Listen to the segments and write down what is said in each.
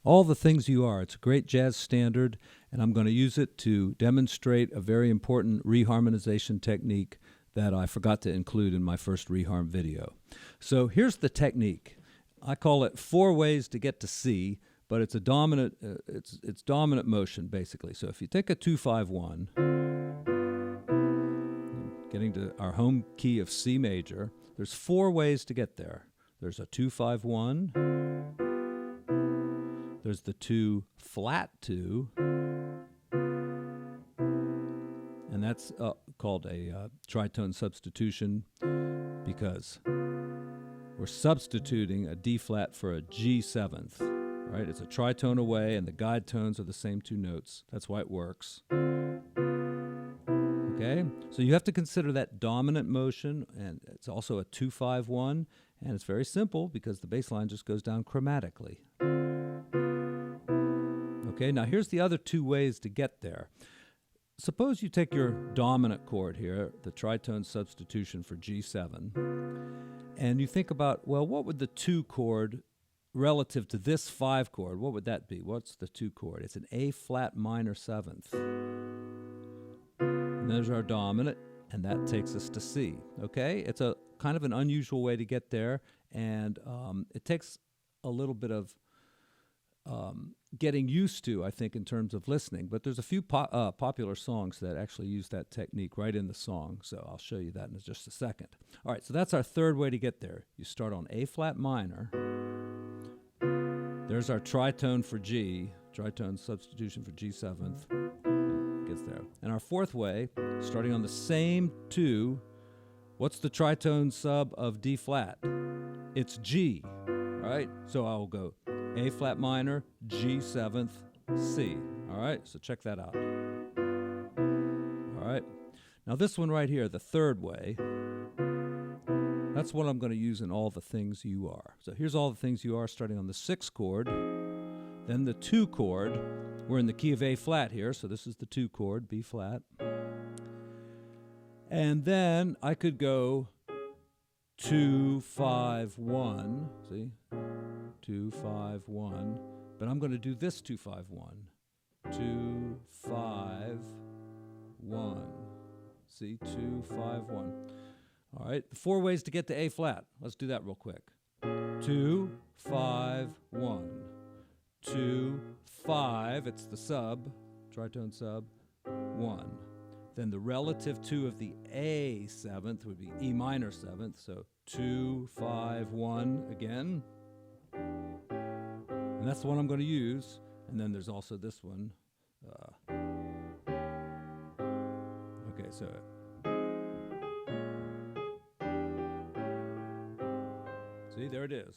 All the Things You Are. It's a great jazz standard, and I'm going to use it to demonstrate a very important reharmonization technique that I forgot to include in my first Reharm video. So here's the technique. I call it 4 ways to get to C, but it's a dominant it's dominant motion basically. So if you take a 2-5-1, getting to our home key of C major, there's 4 ways to get there. There's a 2-5-1, there's the 2 flat 2, and that's called a tritone substitution because we're substituting a D flat for a G seventh, right? It's a tritone away, and the guide tones are the same 2 notes. That's why it works. Okay, so you have to consider that dominant motion, and it's also a 2-5-1, and it's very simple because the bass line just goes down chromatically. Okay, now here's the other 2 ways to get there. Suppose you take your dominant chord here, the tritone substitution for G7, and you think about, well, what would the 2 chord relative to this 5 chord, what would that be? What's the 2 chord? It's an A flat minor 7th. And there's our dominant, and that takes us to C. Okay, it's a kind of an unusual way to get there, and it takes a little bit of getting used to, I think, in terms of listening. But there's a few popular songs that actually use that technique right in the song, so I'll show you that in just a second. All right, so that's our 3rd way to get there. You start on A flat minor. There's our tritone for G, tritone substitution for G7th. Gets there. And our 4th way, starting on the same 2, what's the tritone sub of D flat? It's G, all right? So I will go A flat minor, G 7th, C. All right, so check that out. All right, now this one right here, the 3rd way, that's what I'm going to use in All the Things You Are. So here's All the Things You Are starting on the 6th chord, then the 2 chord. We're in the key of A flat here, so this is the 2 chord, B flat. And then I could go 2-5-1, see? 2-5-1, but I'm going to do this 2-5-1. 2-5-1. See, 2-5-1. All right, the 4 ways to get to A flat. Let's do that real quick. 2-5-1. 2-5, it's the sub, tritone sub, 1. Then the relative 2 of the A 7th would be E minor 7th, so 2-5-1 again. And that's the one I'm going to use. And then there's also this one. Okay, so see, there it is.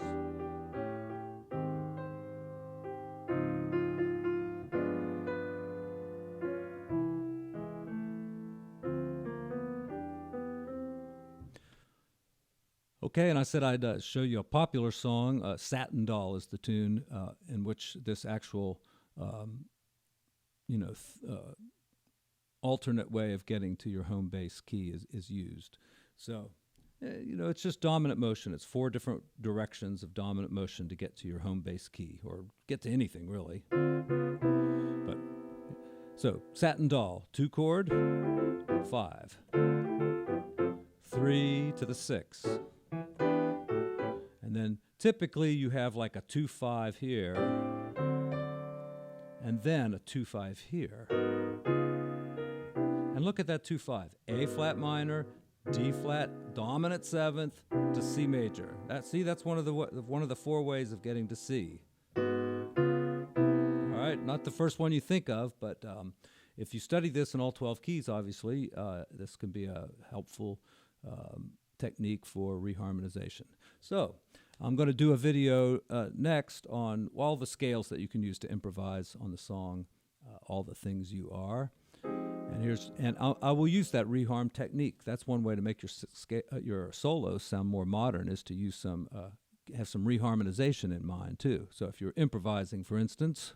Okay, and I said I'd show you a popular song. Satin Doll is the tune in which this actual, alternate way of getting to your home bass key is used. So, it's just dominant motion. It's 4 different directions of dominant motion to get to your home bass key, or get to anything, really. But so, Satin Doll, 2 chord, 5. 3 to the 6. And then typically you have like a 2-5 here, and then a 2-5 here. And look at that 2-5. A flat minor, D flat, dominant 7th to C major. That's one of the 4 ways of getting to C. All right, not the first one you think of, but if you study this in all 12 keys, obviously, this can be a helpful technique for reharmonization. So I'm going to do a video next on all the scales that you can use to improvise on the song All the Things You Are. And I will use that reharm technique. That's one way to make your solos sound more modern, is to use have some reharmonization in mind too. So if you're improvising, for instance,